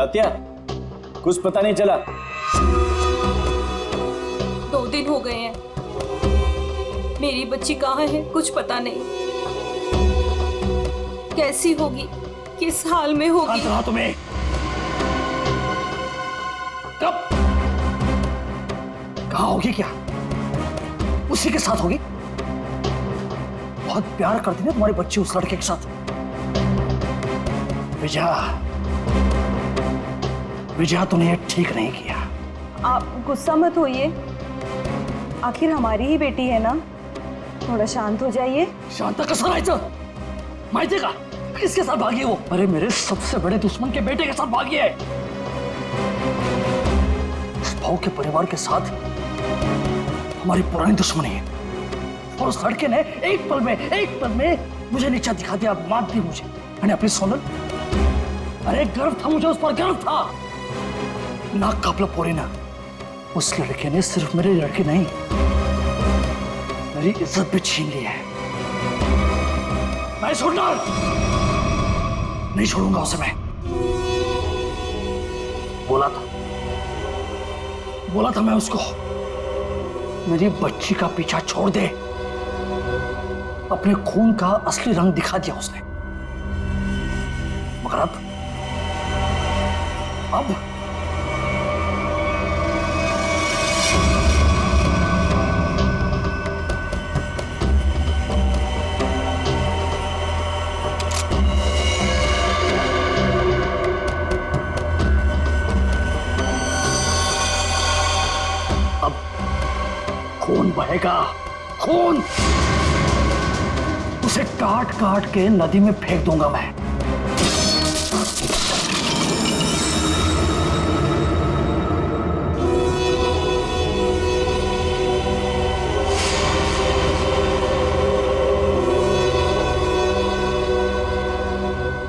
तात्या, कुछ पता नहीं चला। 2 दिन हो गए हैं, मेरी बच्ची कहाँ है कुछ पता नहीं। कैसी होगी, किस हाल में होगी। कहाँ तुम्हें? कब? कहाँ होगी? क्या उसी के साथ होगी? बहुत प्यार करती ना तुम्हारी बच्ची उस लड़के के साथ। विजया तूने ये ठीक नहीं किया। आप गुस्सा मत होइए, आखिर हमारी ही बेटी है ना, थोड़ा शांत हो जाइए। शांता कसं राहायचं? माहितीये का किसके साथ भागी है वो? अरे मेरे सबसे बड़े दुश्मन के बेटे के साथ भागी है। उस भाव के परिवार के साथ हमारी पुरानी दुश्मनी है और उस लड़के ने एक पल में मुझे नीचा दिखा दिया, मार दी मुझे। मैंने अपनी सोनल, अरे गर्व था मुझे, उस पर गर्व था। नाक कापला पोरी ना, उस लड़के ने सिर्फ मेरे लड़के नहीं, मेरी इज्जत भी छीन ली है। मैं छोड़ना नहीं छोड़ूंगा उसे। मैं बोला था मैं उसको, मेरी बच्ची का पीछा छोड़ दे। अपने खून का असली रंग दिखा दिया उसने, मगर अब खून बहेगा, खून। उसे काट काट के नदी में फेंक दूंगा मैं।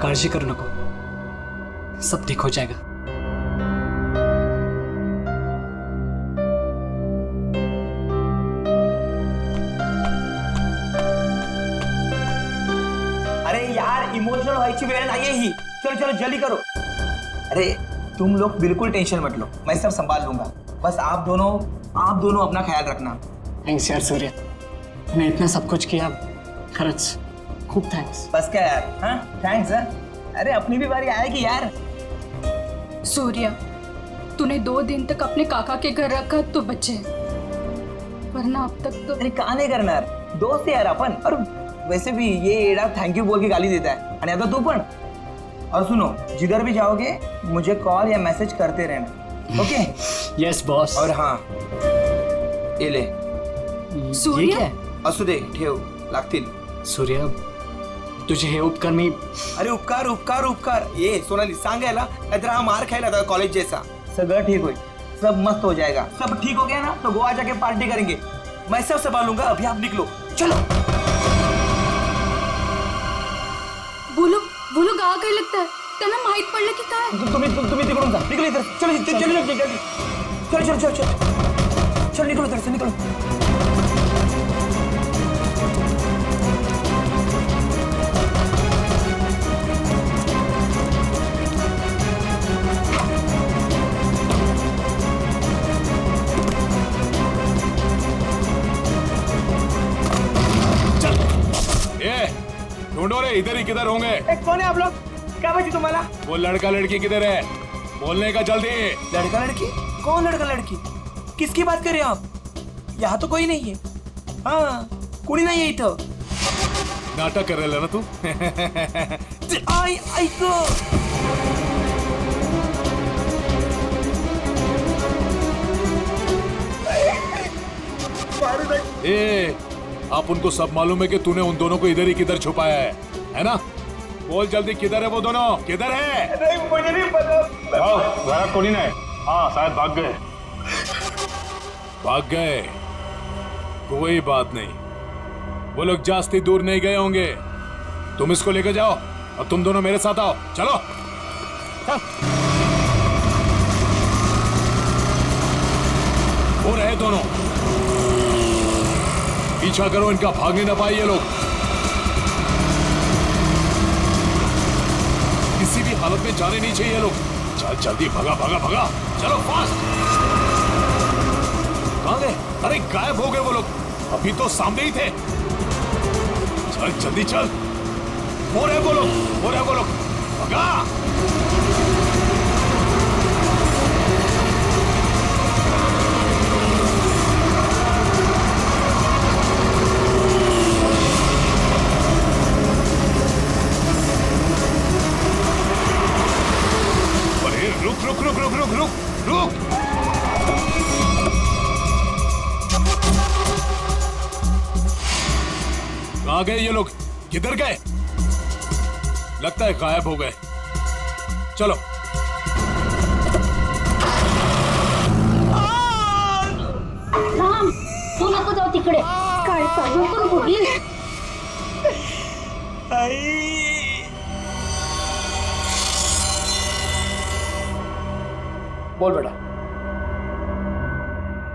काळजी करू नको, सब ठीक हो जाएगा। इमोशनल व्हायची वेळ नाहीये ही। चलो चलो जल्दी करो। अरे तुम लोग बिल्कुल टेंशन मत लो, मैं सब संभाल लूंगा। बस आप दोनों अपना ख्याल रखना। थैंक्स यार सूर्य, तूने इतना सब कुछ किया, खरंच खूब थैंक्स। बस क्या यार, हाँ थैंक्स। अरे अपनी भी बारी आएगी यार। सूर्या, तूने 2 दिन तक अपने काका के घर रखा तो बचे, वरना अब तक तो। अरे का नाही करणार, दोस्त है यार अपन। और वैसे भी ये एड़ा थैंक यू बोल के गाली देता है, और आता तू पण। और सुनो, जिधर भी जाओगे मुझे कॉल या मैसेज करते रहना, ओके? Yes boss. और हाँ, ये ले। सूर्य? ये क्या है? असू दे, ठेव, लागतील। सूर्य, तुझे हे उपकार मी। अरे उपकार उपकार उपकार, ये सोनाली सांगायला, नाहीतर हा मार खायला था कॉलेज जैसा। सगळं ठीक होईल, सब मस्त हो जाएगा। सब ठीक हो गया ना तो गोवा जाके पार्टी करेंगे। मैं सब संभालूंगा, अभी आप निकलो, चलो। बोलो गावा काय लागतं, त्यांना माहित पडलं की काय? तुम्ही तिकडून जा, निकलो इधर। चलो चलो निकलो इधर से, निकलो। ढूंढो रे, इधर ही किधर होंगे? कौन है आप लोग? क्या बची तुम्हारा? वो लड़का लड़की किधर है? बोलने का जल्दी। लड़का लड़की? कौन लड़का लड़की? किसकी बात कर रहे हो आप? यहाँ तो कोई नहीं है। हाँ, कोई नहीं है इथं। नाटक कर रहे ना तू? आई ऐक। ए, आप उनको सब मालूम है कि तूने उन दोनों को इधर ही किधर छुपाया है ना? बोल जल्दी, किधर है वो दोनों? किधर है? नहीं, मुझे नहीं पता। घरात कोणी नाही। हाँ शायद भाग गए। भाग गए? कोई बात नहीं, वो लोग जास्ती दूर नहीं गए होंगे। तुम इसको लेकर जाओ और तुम दोनों मेरे साथ आओ। चलो चल। वो रहे दोनों, पीछा करो इनका, भागने ना पाए ये लोग। किसी भी हालत में जाने नहीं चाहिए ये लोग। चल जल्दी, भगा भगा भगा, चलो फास्ट। कहाँ गए? अरे गायब हो गए वो लोग, अभी तो सामने ही थे। चल जल्दी चल, वो रहे वो लोग, वो रहे वो लोग, भगा। अरे रुक रुक रुक रुक रुक रुक रुक। कहाँ गए ये लोग? किधर गए? लगता है गायब हो गए। चलो राम, तू नको जाऊ तिकडे. काय चालू करू बघील. बोल बेटा,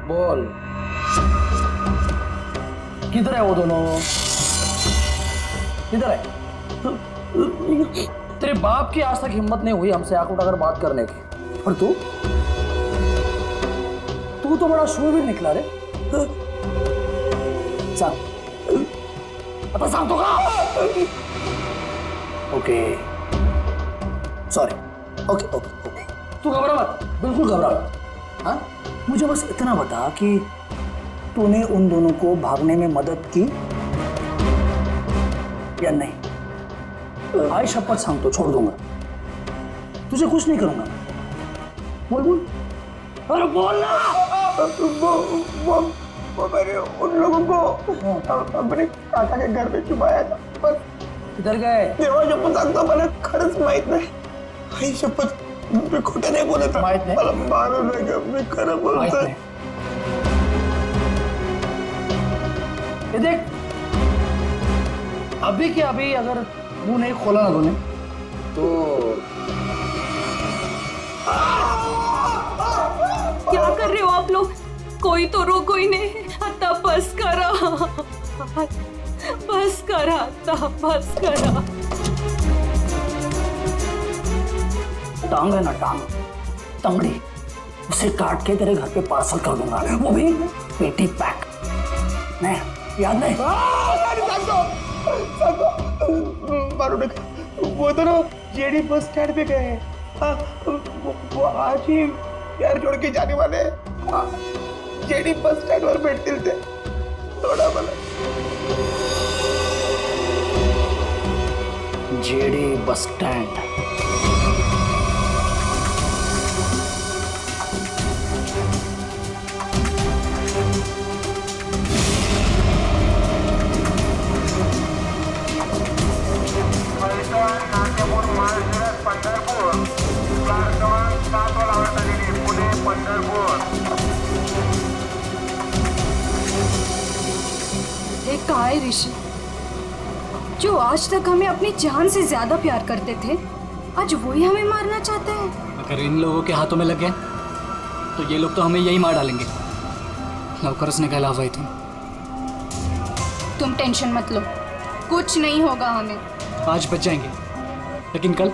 बोल, किधर है वो दोनों? किधर है? तेरे बाप की आज तक हिम्मत नहीं हुई हमसे आंख उठाकर बात करने की, और तू तो बड़ा शूरवीर निकला रे। सांग, आता सांगतो का? Okay, sorry, okay okay okay, तू घबरा मत, बिल्कुल घबरा मत। हाँ, मुझे बस इतना बता कि तूने उन दोनों को भागने में मदद की या नहीं? आई शपथ सांगतो, छोड़ दूंगा, तुझे कुछ नहीं करूंगा। बोल बोल, अरे बोल ना। वो मैंने उन लोगों को अपने काका के घर में छुपाया था, पर किधर गए? देवा शपथ सांगतो, मला खरंच माहित नाही. आई शपथ, मी खोटं नाही बोलत. माहित नाही? मला मारू नका, मी खरं माहित बोलतोय. नहीं। ये देख, अभी के अभी अगर मुंह नहीं खोला ना तूने तो क्या कर रहे हो आप लोग? कोई तो रोको ही नहीं. आता बस करा, बस करा, आता बस करा. टांग है ना, टांग, तंगड़ी, उसे काट के तेरे घर पे पार्सल कर दूंगा, वो भी पेटी पैक. नहीं, याद नहीं? मारू नका. वो दोनों जेडी बस स्टैंड पे गए हैं. हाँ, वो आज ही यार जोड़ के जाने वाले हैं. हाँ, जेडी बस स्टैंड वर भेटतील ते. थोडा मला जेडी बस स्टैंड. एक कहा है ऋषि, जो आज तक हमें अपनी जान से ज्यादा प्यार करते थे, आज वही हमें मारना चाहते हैं. अगर इन लोगों के हाथों में लग गए तो ये लोग तो हमें यही मार डालेंगे. लवकर निकला हुआ तुम. तुम टेंशन मत लो, कुछ नहीं होगा हमें. आज बच जाएंगे, लेकिन कल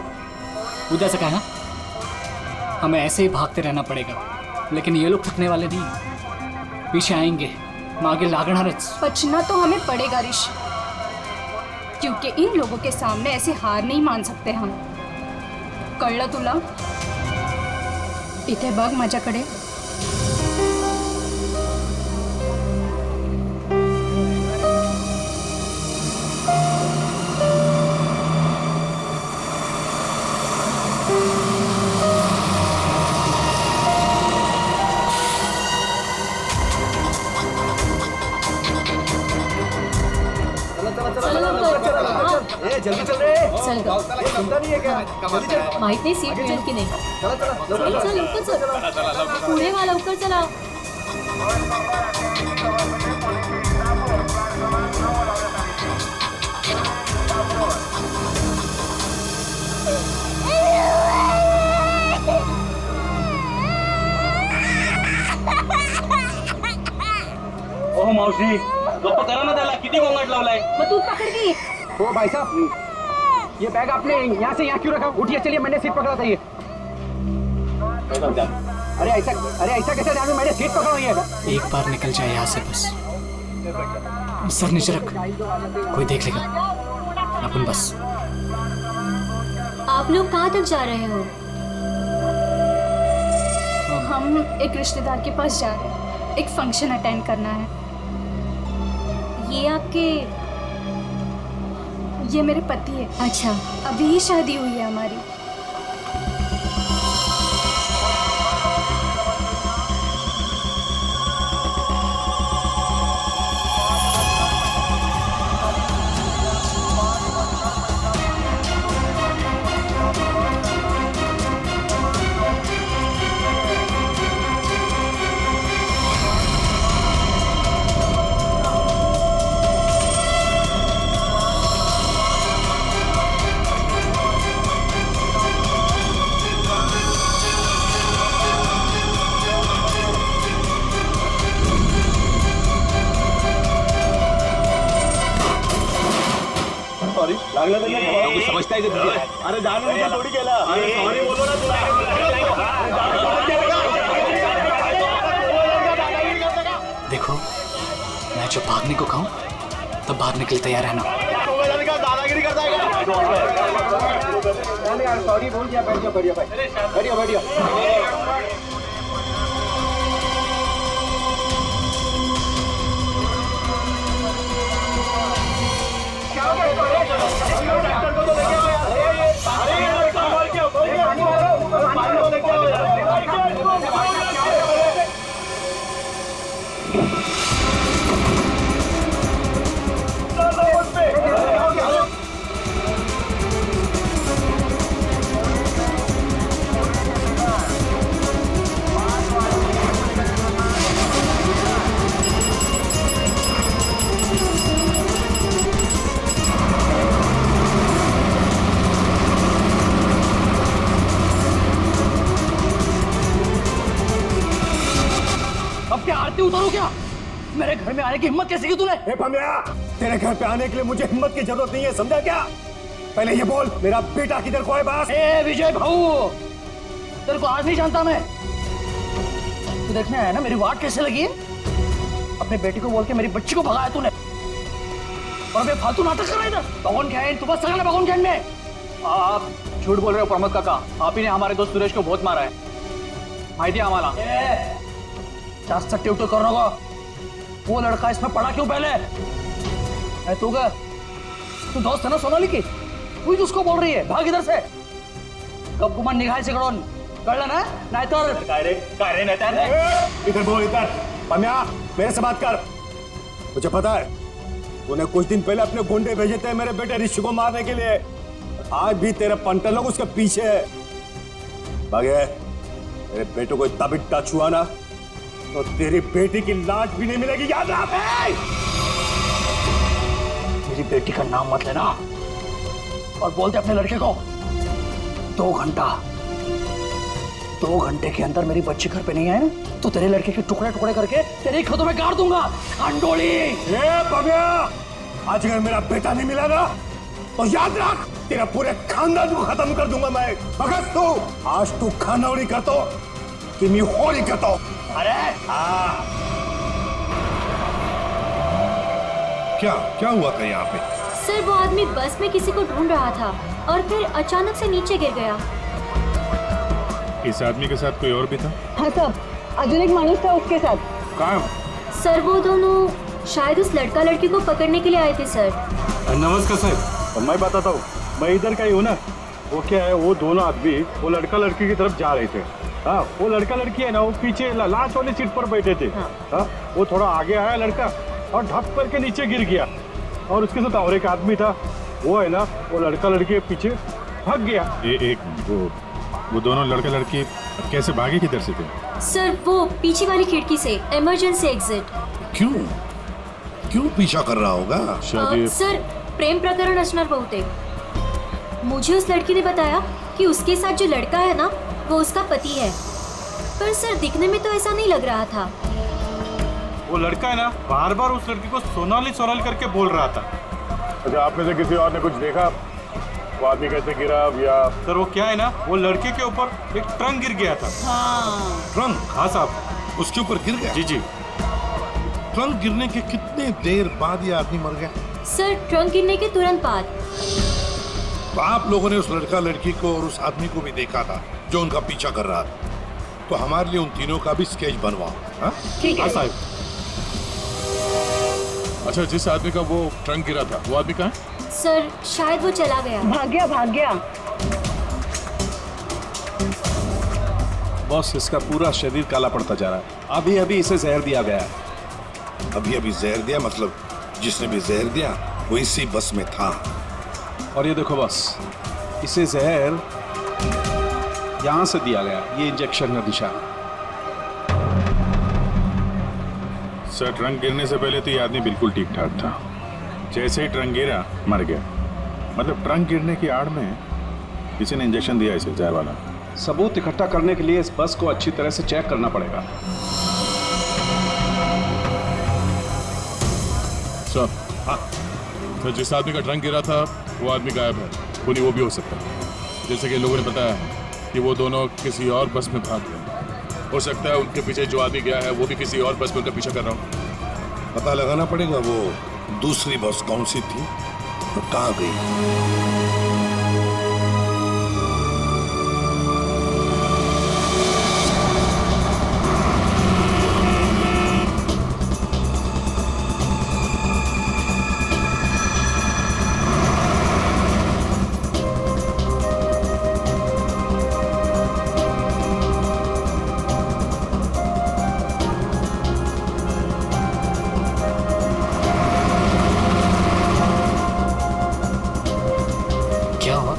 उधर से कहना हमें ऐसे ही भागते रहना पड़ेगा. लेकिन ये लोग थकने वाले नहीं, पीछे आएंगे, मागे लागणारच. बचना तो हमें पड़ेगा ऋषि, क्योंकि इन लोगों के सामने ऐसे हार नहीं मान सकते हम. कळलं तुला? इथे बघ माझ्याकडे. जल्दी चल रे. चल ग. चिंता नहीं है क्या? जल्दी चल. माहित नाही सीट मिळेल की नाही. चला चला, चल चल लवकर चल. पुढे वा, लवकर चला. ओ मावशी, गप्प करा ना त्याला, किती गोंगाट लावलाय. मग तू पकड की. ओ भाई साहब, ये बैग आपने यहाँ से यहाँ क्यों रखा? उठिए, चलिए, मैंने सीट पकड़ा था ये. अरे ऐसा कैसे ध्यान में मैंने सीट पकड़ हुई है? एक बार निकल जाए यहाँ से बस। सर नीचे रख, कोई देख लेगा। अपन बस। आप लोग कहाँ तक जा रहे हो? हम एक रिश्तेदार के पास जा रहे हैं, एक फंक्शन अटेंड करना है। ये मेरे पति है। अच्छा, अभी ही शादी हुई है हमारी। समझता है अरे जानू थोड़ी केला सॉरी बोलो ना तुला देखो, मैं जब भागने को कहूँ तब भागने के लिए तैयार रहना। दादागिरी करता है। सॉरी बोल दिया, बैठ जाओ, बैठिए। अब क्या आरती उतारो क्या? मेरे घर में आने की हिम्मत कैसे की तूने? तेरे घर पे आने के लिए मुझे हिम्मत की जरूरत नहीं है, समझा क्या? पहले ये बोल, मेरा बेटा किधर को है बस? ए विजय भाऊ, तेरे को आज नहीं जानता मैं। तू देखने आया ना मेरी वाट कैसे लगी है? अपने बेटी को बोल के मेरी बच्ची को भगाया तूने, और अबे फालतू नाटक कर रहा है इधर। भगवान खैन, तू बस सगळं ना भगवान खैन में। आप झूठ बोल रहे हो प्रमोद काका। आप ही ने हमारे दोस्त सुरेश को बहुत मारा है, माहिती है आम्हाला। जास्त टिवटो करू नको। वो लड़का इसमें पड़ा क्यों पहले? तू का तू दोस्त है ना सोनाली की, तू उसको बोल रही है भाग इधर से। कब गुमान निघायचे कडून, कळलं ना? नाहीतर काय रे नाहीतर इधर बोल, इधर। पम्या, मेरे से बात कर। मुझे पता है तूने कुछ दिन पहले अपने गुंडे भेजे थे मेरे बेटे ऋषि को मारने के लिए। आज भी तेरे पंटर लोग उसके पीछे है। भागे, मेरे बेटे को इतना भी टच हुआ ना तो तेरी बेटी की लाश भी नहीं मिलेगी, याद रख। मेरी बेटी का नाम मत लेना, और बोलते अपने लड़के को 2 घंटे के अंदर मेरी बच्ची घर पे नहीं आए ना तो तेरे लड़के के टुकड़े टुकड़े करके तेरे खेतों में गाड़ दूंगा। अंडोली आज अगर मेरा बेटा नहीं मिला ना तो याद रख, तेरा पूरे खानदान को खत्म कर दूंगा मैं। भगत तू आज तू खानौड़ी करतो कि मैं होली करतो। अरे क्या हुआ था यहाँ पे? सर वो आदमी बस में किसी को ढूंढ रहा था और फिर अचानक से नीचे गिर गया। इस आदमी के साथ कोई और भी था? हाँ साहब, अजून एक माणूस था उसके साथ। कहाँ? सर वो दोनों शायद उस लड़का लड़की को पकड़ने के लिए आए थे सर। नमस्कार साहब, मैं बताता हूँ, मैं इधर का ही हूँ ना। वो क्या है, वो दोनों आदमी वो लड़का लड़की की तरफ जा रहे थे। हाँ, वो लड़का लड़की है ना, वो पीछे लास्ट वाली सीट पर बैठे थे। हाँ, वो थोड़ा आगे आया लड़का और ढप करके नीचे गिर गया, और उसके साथ और एक आदमी था। वो है ना, वो लड़का लड़की के पीछे भाग गया। वो दोनों लड़का लड़की कैसे भागे, किधर से थे? सर वो पीछे वाली खिड़की से, इमरजेंसी एग्जिट। क्यों पीछा कर रहा होगा? सर प्रेम प्रकरण असणार बहुतेक। मुझे उस लड़की ने बताया कि उसके साथ जो लड़का है ना वो उसका पति है, पर सर दिखने में तो ऐसा नहीं लग रहा था। वो लड़का है ना, बार बार उस लड़की को सोनाली सोनाली करके बोल रहा था। अच्छा, आप में से किसी और ने कुछ देखा? वो आदमी कैसे गिरा या सर वो क्या है ना, वो लड़के के ऊपर एक ट्रंक गिर गया था। ट्रंक? हाँ साहब। उसके ऊपर गिर गया? जी जी। ट्रंक गिरने के कितने देर बाद ये आदमी मर गया? सर ट्रंक गिरने के तुरंत बाद। तो आप लोगों ने उस लड़का लड़की को और उस आदमी को भी देखा था जो उनका पीछा कर रहा था, तो हमारे लिए उन तीनों का भी स्केच बनवाओ। हाँ? ठीक है साहब। अच्छा, जिस आदमी का वो ट्रंक गिरा था वो आदमी कहाँ है? सर शायद वो चला गया। भाग गया भाग गया। बॉस, इसका पूरा शरीर काला पड़ता जा रहा है। अभी अभी इसे जहर दिया गया है। अभी अभी जहर दिया? मतलब जिसने भी जहर दिया वो इसी बस में था। और ये देखो बॉस, इसे जहर यहां से दिया गया, ये इंजेक्शन का निशान। सर, ट्रंक गिरने से पहले तो ये आदमी बिल्कुल ठीक ठाक था। जैसे ही ट्रंक गिरा मर गया। मतलब ट्रंक गिरने की आड़ में किसी ने इंजेक्शन दिया इसे, जहर वाला। सबूत इकट्ठा करने के लिए इस बस को अच्छी तरह से चेक करना पड़ेगा। सर, हाँ, तो जिस आदमी का ट्रंक गिरा था वो आदमी गायब है। खूनी वो भी हो सकता है। जैसे कि लोगों ने बताया कि वो दोनों किसी और बस में भाग गए। हो सकता है उनके पीछे जो आदमी गया है वो भी किसी और बस में उनका पीछा कर रहा हो। पता लगाना पड़ेगा वो दूसरी बस कौन सी थी और कहाँ गई। क्या हुआ?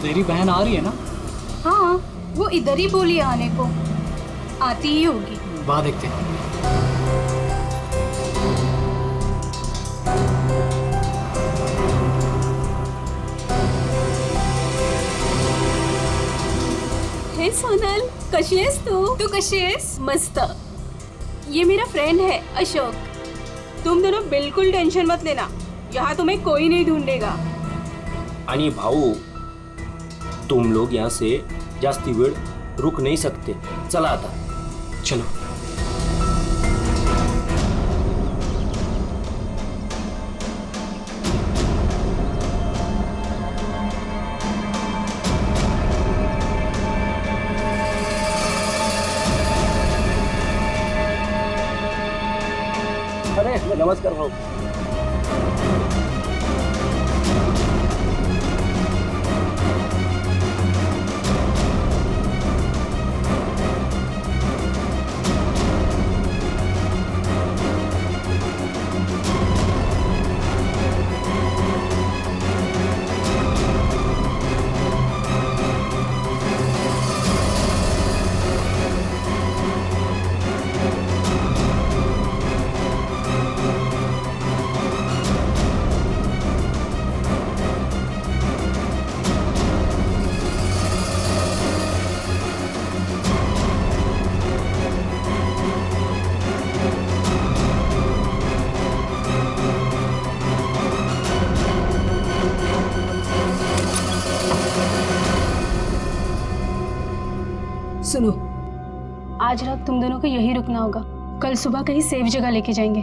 तेरी बहन आ रही है ना? हाँ, वो इधर ही बोली आने को। आती ही होगी। वाह, देखते हैं। हे सोनल, कशी आहेस तू कशी आहेस? मस्त। ये मेरा फ्रेंड है अशोक। तुम दोनों बिल्कुल टेंशन मत लेना, यहाँ तुम्हें कोई नहीं ढूंढेगा। आणि भाऊ, तुम लोग यहाँ से जास्ती वेळ रुक नहीं सकते। चला आता। चलो। अरे नमस्कार भाऊ। सुनो, आज रात तुम दोनों को यही रुकना होगा। कल सुबह कहीं सेफ जगह लेके जाएंगे।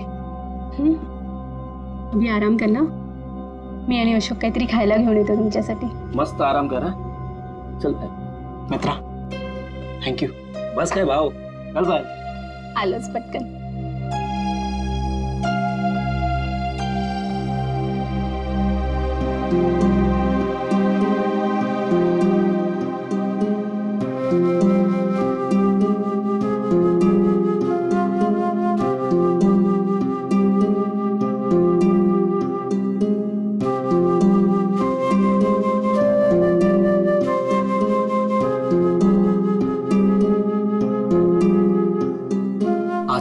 अभी आराम करना। मी आणि अशोक काहीतरी खायला घेऊन येतो तुमच्यासाठी। मस्त आराम करा। चल मित्रा, थँक्यू। बस काय भाऊ, चल बाय। आलोच पटकन।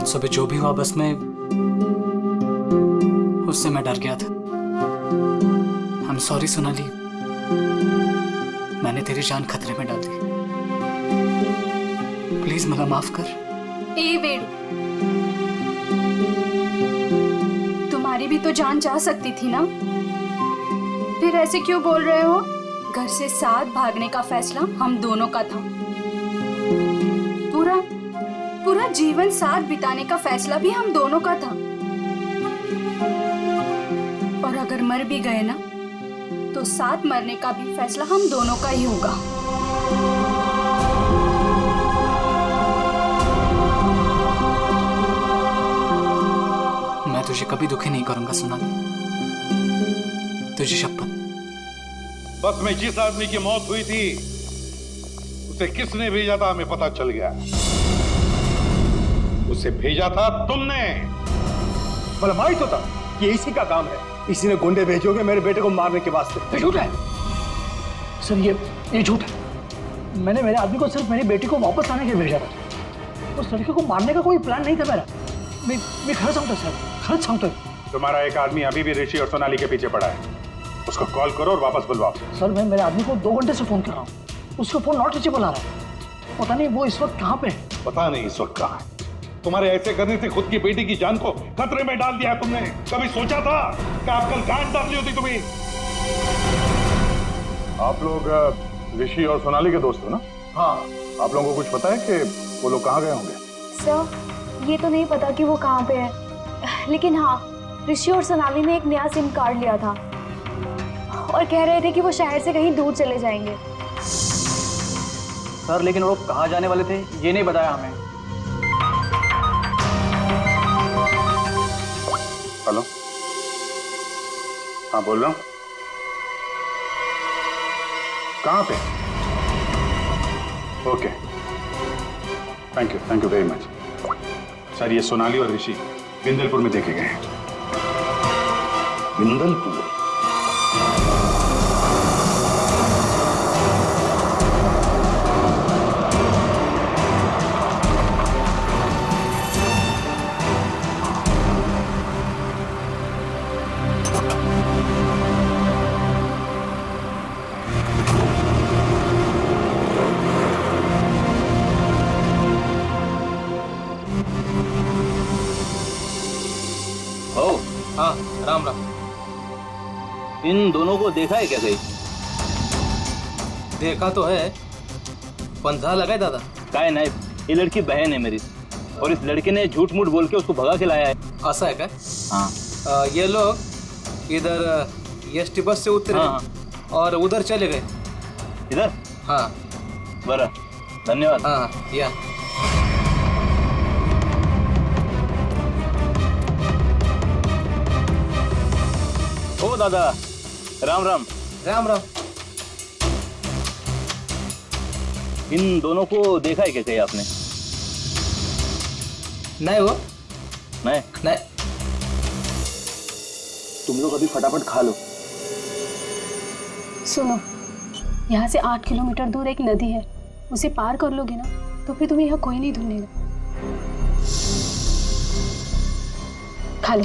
आज सुबह जो भी हुआ बस में उससे मैं डर गया था। I'm sorry सोनाली, मैंने तेरी जान खतरे में डाल दी। प्लीज मला माफ कर। ए वेणु, तुम्हारी भी तो जान जा सकती थी ना, फिर ऐसे क्यों बोल रहे हो? घर से साथ भागने का फैसला हम दोनों का था। पूरा जीवन साथ बिताने का फैसला भी हम दोनों का था। और अगर मर भी गए ना, तो साथ मरने का भी फैसला हम दोनों का ही होगा। मैं तुझे कभी दुखी नहीं करूंगा सोनाली, तुझे शपथ। बस में जिस आदमी की मौत हुई थी उसे किसने भेजा था हमें पता चल गया। उसे भेजा था तुमने। मतलब मालूम तो था कि इसी का काम है। इसी ने गुंडे भेजोगे मेरे बेटे को मारने के वास्ते। झूठ है सर, ये झूठ है। मैंने मेरे आदमी को सिर्फ मेरी बेटी को वापस लाने के लिए भेजा था। उस लड़के को मारने का कोई प्लान नहीं था मेरा। मैं खरच सांगतो सर, खरच सांगतोय। तुम्हारा एक आदमी अभी भी ऋषि और सोनाली के पीछे पड़ा है, उसको कॉल करो और वापस बुलवाओ। सर मैं मेरे आदमी को 2 घंटे से फोन कर रहा हूँ, उसका फोन नॉट रीचेबल आ रहा है। पता नहीं वो इस वक्त कहाँ पे है। पता नहीं इस वक्त कहाँ है। तुम्हारे ऐसे करने से खुद की बेटी की जान को खतरे में डाल दिया तुमने। कभी सोचा था कि आप कल गांठ डालनी होती तुम्हें? आप लोग ऋषि और सोनाली के दोस्त हो ना? हाँ। आप लोगों को कुछ पता है कि वो लोग कहाँ गए होंगे? सर ये तो नहीं पता कि वो कहाँ पे है, लेकिन हाँ ऋषि और सोनाली ने एक नया सिम कार्ड लिया था और कह रहे थे कि वो शहर से कहीं दूर चले जाएंगे। सर लेकिन वो कहाँ जाने वाले थे ये नहीं बताया हमें। हेलो, हाँ बोल रहा हूँ। कहाँ पे? Okay, thank you very much. Sir ये सोनाली और ऋषि बिंदलपुर में देखे गए हैं। बिंदलपुर? हाँ राम राम। इन दोनों को देखा है क्या कहीं? देखा तो है, पंजा लगा है दादा। काय नहीं, ये लड़की बहन है मेरी और इस लड़के ने झूठ मूठ बोल के उसको भगा के लाया है। ऐसा है क्या? हाँ। ये लोग इधर एसटी बस से उतरे और उधर चले गए। इधर? हाँ। बरा, धन्यवाद। हाँ या ओ दादा, राम राम। राम राम। इन दोनों को देखा है क्या कहीं आपने? नहीं वो नहीं। तुम लोग अभी फटाफट खा लो। सुनो, यहाँ से 8 किलोमीटर दूर एक नदी है, उसे पार कर लोगे ना तो फिर तुम्हें यहाँ कोई नहीं ढूंढेगा। खा लो।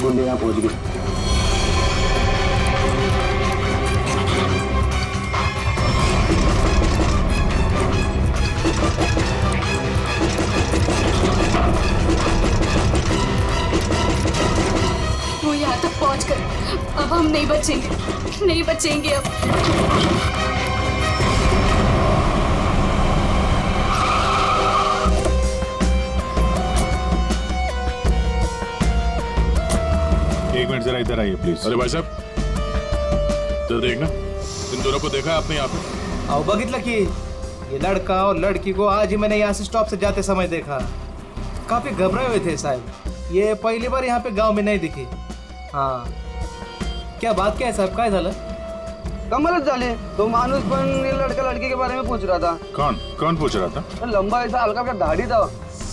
गुंडे यहाँ पहुंच गए। वो यहाँ तक पहुंचकर अब हम नहीं बचेंगे अब। एक मिनट जरा इधर आइए प्लीज। अरे भाई साहब जरा देखना, इन दोनों को देखा है आपने यहाँ पे? आओ बघितलं की ये लड़का और लड़की को आज ही मैंने यहाँ से स्टॉप से जाते समय देखा। काफी घबराए हुए थे साहब, ये पहली बार यहाँ पे गांव में नहीं दिखी। हाँ क्या बात क्या है साहब, काय झालं? कमालच झाली. तो माणूस पण लड़का लड़की के बारे में पूछ रहा था. कौन कौन पूछ रहा था? लंबा ऐसा हल्का हल्का दाढ़ी था.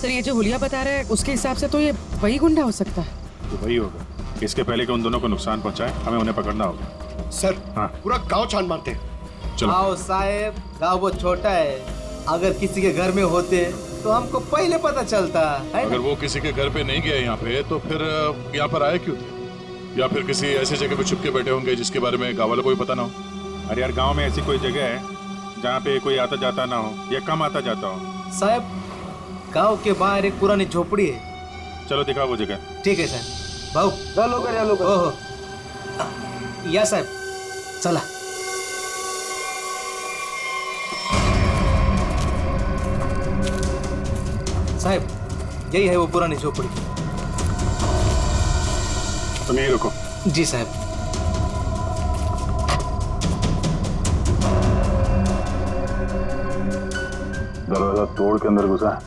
सर ये जो हुलिया बता रहा है उसके हिसाब से तो ये वही गुंडा हो सकता है. तो वही होगा. इसके पहले कि उन दोनों को नुकसान पहुंचाए हमें उन्हें पकड़ना होगा. सर हाँ पूरा गांव छान मारते हैं. चलो. आओ साहब, गाँव बहुत छोटा है. अगर किसी के घर में होते तो हमको पहले पता चलता है. अगर वो किसी के घर पे नहीं गया यहाँ पे तो फिर यहाँ पर आए क्यों थे? या फिर किसी ऐसी जगह पे छुप के बैठे होंगे जिसके बारे में गाँव वालों को भी पता ना हो. अरे यार गांव में ऐसी कोई जगह है जहाँ पे कोई आता जाता ना हो या कम आता जाता हो? साहब गांव के बाहर एक पुरानी झोपड़ी है. चलो दिखाओ वो जगह. ठीक है सर. भाऊ ओहो या साहब चला. साहब यही है वो पुरानी झोपड़ी. तुम यहीं रुको. जी साहब. दरवाजा तोड़ के अंदर घुसा.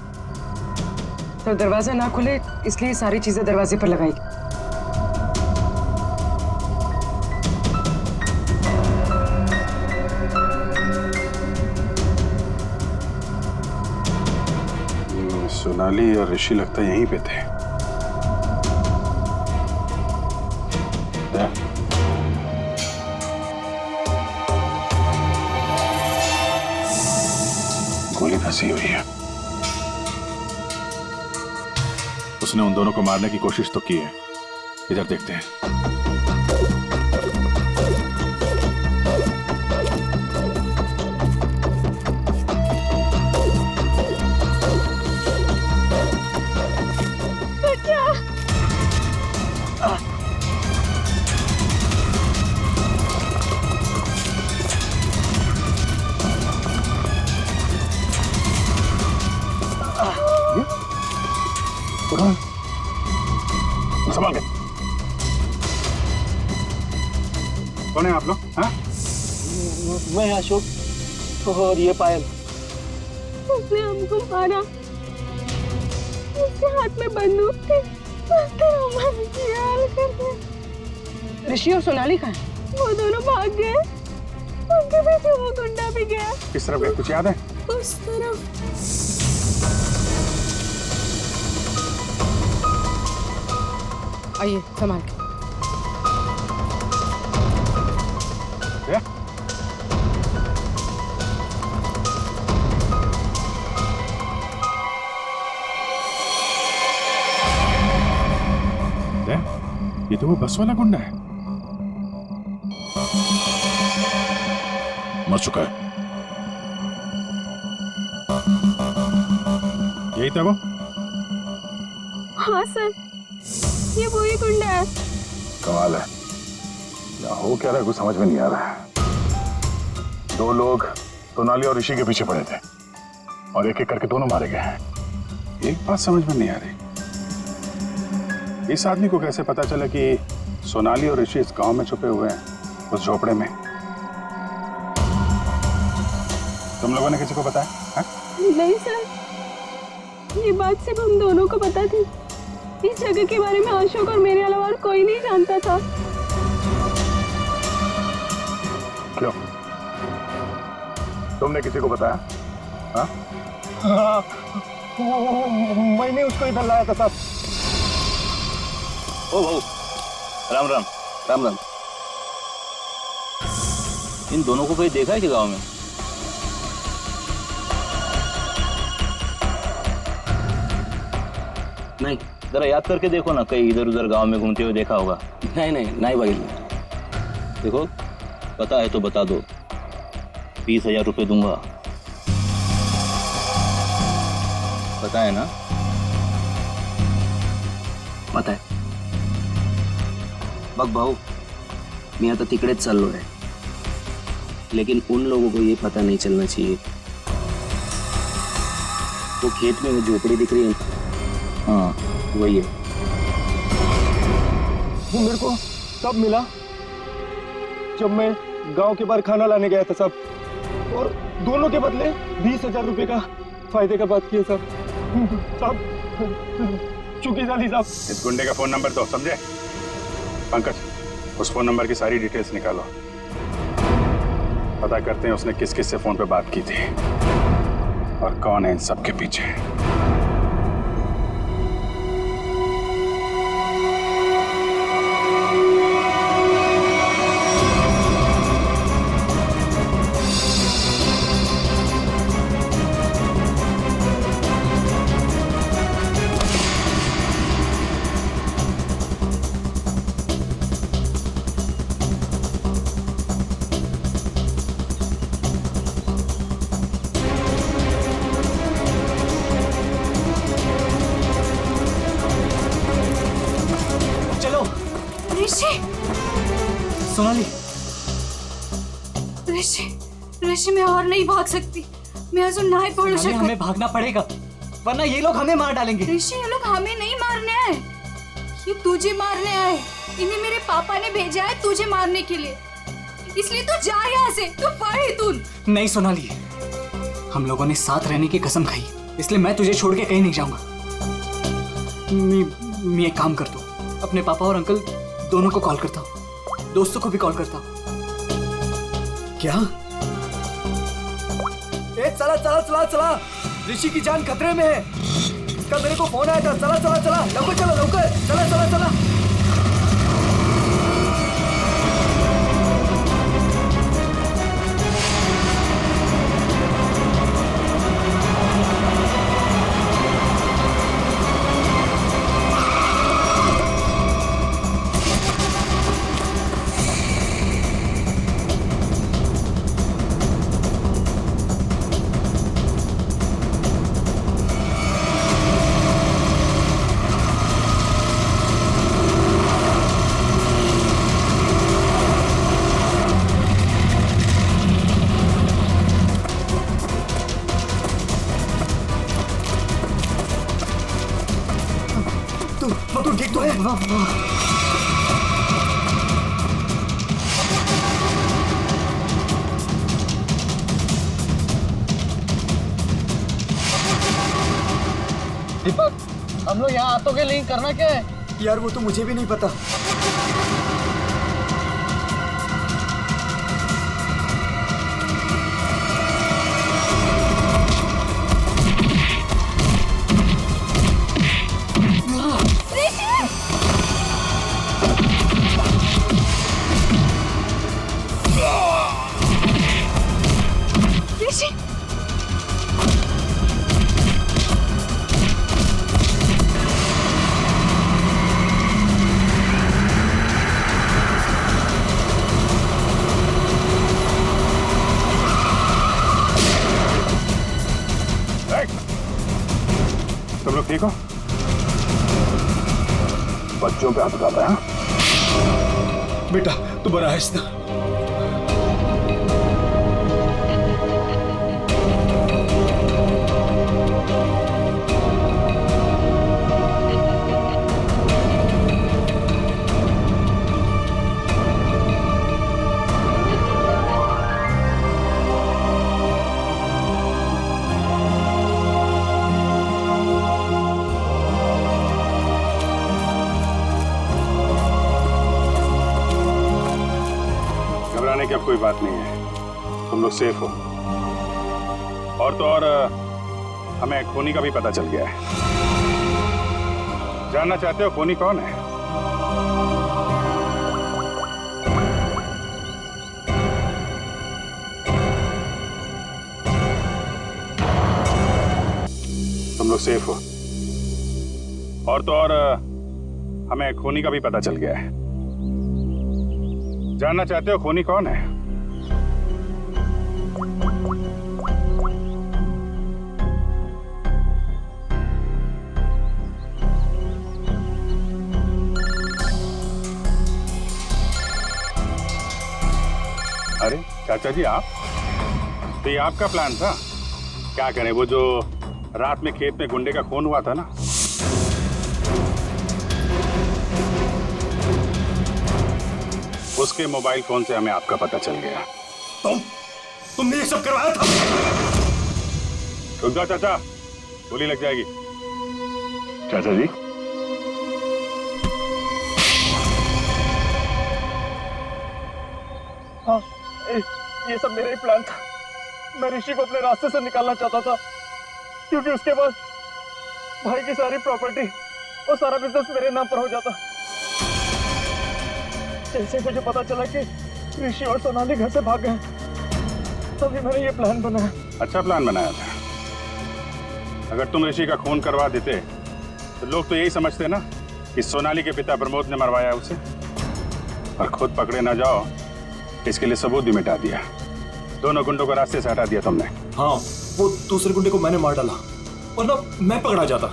सर दरवाजा ना खुले इसलिए सारी चीजें दरवाजे पर लगाई. सोनाली और ऋषि लगता यहीं पे थे. गोली फंसी हुई है. उसने उन दोनों को मारने की कोशिश तो की है. इधर देखते हैं. संभाल के. कौन है आप लोग? हाँ? मैं अशोक और ये पायल. उसने हमको मारा. उसके हाथ में बंदूक थी. ऋषि और सोनाली कहाँ है? वो दोनों भाग गए. उनके पीछे वो गुंडा भी गया. किस तरफ गए कुछ याद है? उस तरफ. आइए संभाल के. ये तो वो बस वाला गुंडा है. मर चुका है. यही था वो? हाँ सर ये वही गुंडा है. कमाल है. यहाँ हो क्या रहा है कुछ समझ में नहीं आ रहा है. दो लोग सोनाली और ऋषि के पीछे पड़े थे और एक एक करके दोनों मारे गए हैं. एक बात समझ में नहीं आ रही. इस आदमी को कैसे पता चला कि सोनाली और ऋषि इस गांव में छुपे हुए हैं उस झोपड़े में? तुम लोगों ने किसी को बताया? हाँ? नहीं सर ये बात सिर्फ हम दोनों को पता थी. इस जगह के बारे में अशोक और मेरे अलावा और कोई नहीं जानता था. क्यों? तुमने किसी को बताया? हाँ? हाँ, मैंने उसको इधर लाया था साहब. ओ भाऊ राम राम. राम राम. इन दोनों को कहीं देखा है कि गांव में? नहीं. जरा याद करके देखो ना, कहीं इधर उधर गांव में घूमते हुए देखा होगा. नहीं नहीं नहीं भाई. देखो पता है तो बता दो. 20,000 रुपये दूंगा. पता है ना? पता आहे. बघ भाऊ मी आता तिकडेच चाललो आहे. लेकिन उन लोगों को ये पता नहीं चलना चाहिए. वो खेत में वो झोपड़ी दिख रही है. हाँ वही है. वो मेरे को तब मिला जब मैं गांव के बाहर खाना लाने गया था साहब. और दोनों के बदले 20,000 रुपए का फायदे का बात किया साहब. चुकी जाली साहब. इस गुंडे का फोन नंबर दो. समझे? पंकज उस फोन नंबर की सारी डिटेल्स निकालो. पता करते हैं उसने किस किस से फोन पे बात की थी और कौन है इन सब के पीछे। सोनाली, ऋषि मैं और नहीं भाग सकती। मैं अजून नहीं पडू शकत। हमें भागना पड़ेगा वरना ये लोग हमें मार डालेंगे। ऋषि ये लोग हमें नहीं मारने आए, ये तुझे मारने आए। इन्हें मेरे पापा ने भेजा है तुझे मारने के लिए, इसलिए तू जा यहाँ से, तू पढ़ तू। नहीं सोनाली, हम लोगों ने साथ रहने की कसम खाई, इसलिए मैं तुझे छोड़ के कहीं नहीं जाऊंगा। मैं एक काम करता हूँ, अपने पापा और अंकल दोनों को कॉल करता हूँ, दोस्तों को भी कॉल करता हूँ। क्या? चला चला चला चला, ऋषि की जान खतरे में है। इसका मेरे को फोन आया था। चला चला चला, लवकर चलो लवकर, चला चला चला। तू ठीक तो है? दीपक, हम लोग यहाँ आतों के लिए करना क्या है? यार वो तो मुझे भी नहीं पता। तुम लोग ठीक हो? बच्चों पे हाथ उठाता है? बेटा तू बड़ा है ना? घबराने की अब कोई बात नहीं है, तुम लोग सेफ हो। और तो और हमें खूनी का भी पता चल गया है। जानना चाहते हो खूनी कौन है? तुम लोग सेफ हो। और तो और हमें खूनी का भी पता चल गया है। जानना चाहते हो खूनी कौन है? अरे चाचा जी आप, तो ये आपका प्लान था? क्या करें, वो जो रात में खेत में गुंडे का खून हुआ था ना, उसके मोबाइल फोन से हमें आपका पता चल गया। तुमने ये सब करवाया था? रुक जाओ चाचा, गोली लग जाएगी। चाचा जी ये सब मेरा ही प्लान था। मैं ऋषि को अपने रास्ते से निकालना चाहता था, क्योंकि उसके बाद भाई की सारी प्रॉपर्टी और सारा बिजनेस मेरे नाम पर हो जाता। जैसे मुझे पता चला कि ऋषि और सोनाली घर से भाग गए, तभी मैंने ये प्लान बनाया। अच्छा प्लान बनाया था। अगर तुम ऋषि का खून करवा देते तो लोग तो यही समझते ना कि सोनाली के पिता प्रमोद ने मरवाया उसे, और खुद पकड़े ना जाओ इसके लिए सबूत भी मिटा दिया। दोनों गुंडों को रास्ते से हटा दिया तुमने। हाँ, वो दूसरे गुंडे को मैंने मार डाला, वरना मैं पकड़ा जाता।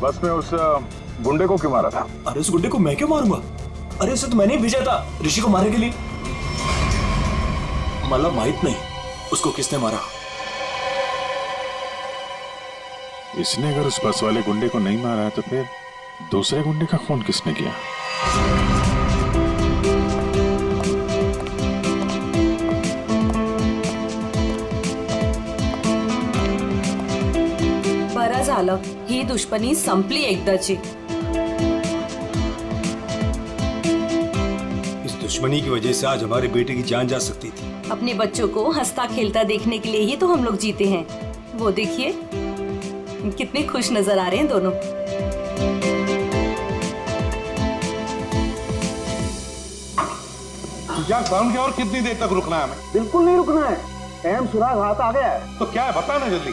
बस में उस गुंडे को क्यों मारा था? अरे उस गुंडे को मैं क्यों मारूंगा? अरे उसे तो मैंने ही भेजा था ऋषि को मारने के लिए। मला माहित नहीं उसको किसने मारा। इसने अगर उस बस वाले गुंडे को नहीं मारा है तो फिर दूसरे गुंडे का खून किसने किया? बरं झालं, ही दुश्मनी संपली एकदाची। इस दुश्मनी की वजह से आज हमारे बेटे की जान जा सकती थी। अपने बच्चों को हंसता खेलता देखने के लिए ही तो हम लोग जीते हैं। वो देखिए कितने खुश नजर आ रहे हैं दोनों। यार साउंड की और कितनी देर तक रुकना है हमें? बिल्कुल नहीं रुकना है, अहम सुराग हाथ आ गया है। तो क्या है बता ना जल्दी।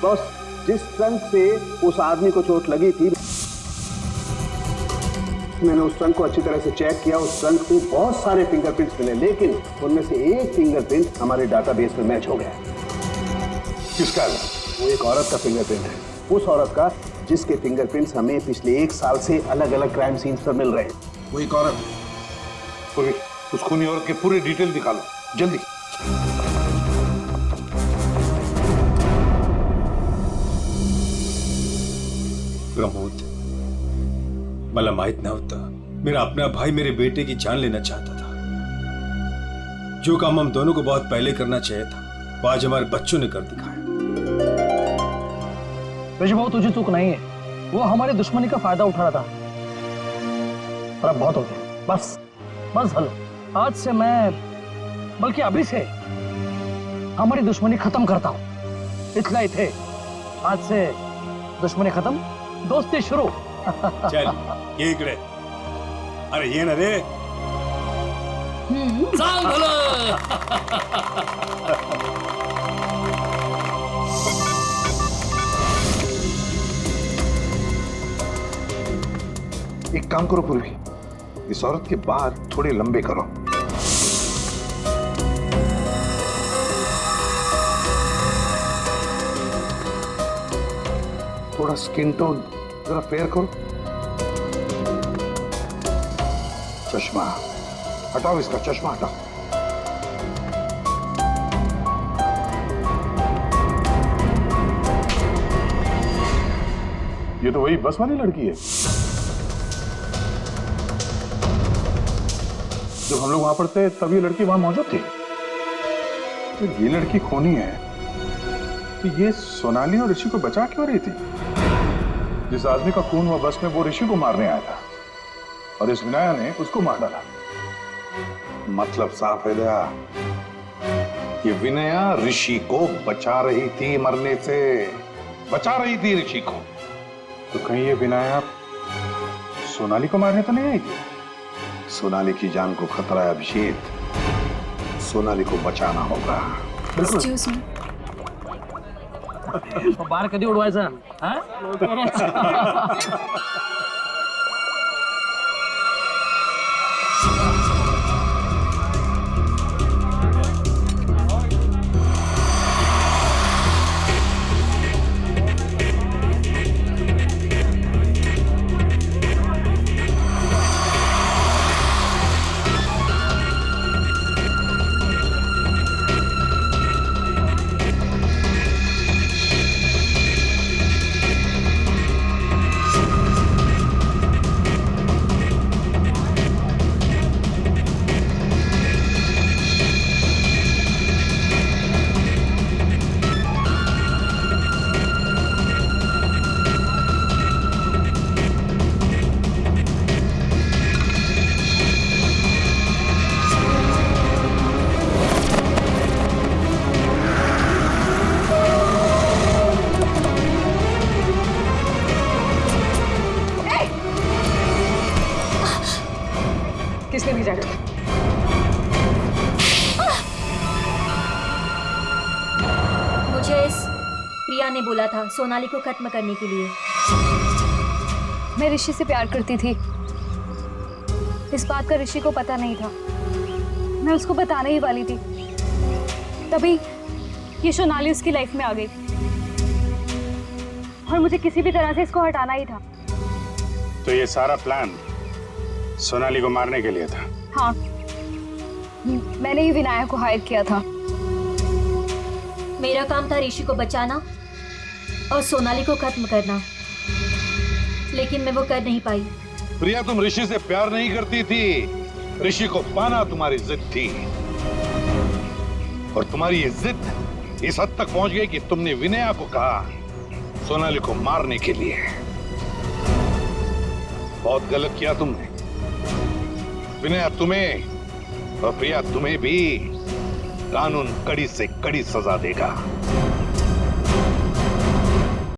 बस जिस ट्रंक से उस आदमी को चोट लगी थी, मैंने उस ट्रंक को अच्छी तरह से चेक किया। उस ट्रंक पे बहुत सारे फिंगरप्रिंट्स मिले, लेकिन उनमें से एक फिंगरप्रिंट हमारे डाटाबेस में मैच हो गया। किसका है? वो एक औरत का फिंगरप्रिंट है, उस औरत का जिसके फिंगरप्रिंट्स हमें पिछले 1 साल से अलग अलग क्राइम सीन्स पर मिल रहे हैं। वो एक औरत, उस खूनी औरत के पूरे डिटेल निकालो जल्दी। प्रमोद, मला माहित नव्हता मेरा अपना भाई मेरे बेटे की जान लेना चाहता था। जो काम हम दोनों को बहुत पहले करना चाहिए था, वो आज हमारे बच्चों ने कर दिखाया। ऋषि भाऊ, तुझे चूक नहीं है, वो हमारी दुश्मनी का फायदा उठा रहा था। पर अब बहुत हो गया, बस बस हलो। आज से मैं, बल्कि अभी से हमारी दुश्मनी खत्म करता हूँ। इतना ही थे, आज से दुश्मनी खत्म, दोस्ती शुरू। चल ये इकडे, अरे ये ना रे। एक काम करो पूर्वी, इस औरत के बाल थोड़े लंबे करो। थोड़ा स्किन टोन जरा फेयर करो। चश्मा हटाओ, इसका चश्मा हटाओ। ये तो वही बस वाली लड़की है जब हम लोग वहां पर थे, तब ये लड़की वहां मौजूद थी। तो ये लड़की खूनी है, तो ये सोनाली और ऋषि को बचा क्यों रही थी? जिस आदमी का खून हुआ बस में, वो ऋषि को मारने आया था और इस विनाया ने उसको मार डाला। मतलब साफ है दया, ये विनया ऋषि को बचा रही थी मरने से, बचा रही थी ऋषि को। तो कहीं ये विनाया सोनाली को मारने तो नहीं आई थी? सोनाली की जान को खतरा है अभिषेक, सोनाली को बचाना होगा। एक्सक्यूज मी, बार कधी उडवायचा? प्रिया ने बोला था सोनाली को खत्म करने के लिए। मैं ऋषि से प्यार करती थी, इस बात का ऋषि को पता नहीं था। मैं उसको बताने ही वाली थी, तभी ये सोनाली उसकी लाइफ में आ गई और मुझे किसी भी तरह से इसको हटाना ही था। तो ये सारा प्लान सोनाली को मारने के लिए था? हाँ, मैंने ही विनायक को हायर किया था। मेरा काम था ऋषि को बचाना और सोनाली को खत्म करना, लेकिन मैं वो कर नहीं पाई। प्रिया, तुम ऋषि से प्यार नहीं करती थी, ऋषि को पाना तुम्हारी जिद थी। और तुम्हारी ये जिद इस हद तक पहुंच गई कि तुमने विनया को कहा सोनाली को मारने के लिए। बहुत गलत किया तुमने। विनया तुम्हें और प्रिया तुम्हें भी कानून कड़ी से कड़ी सजा देगा।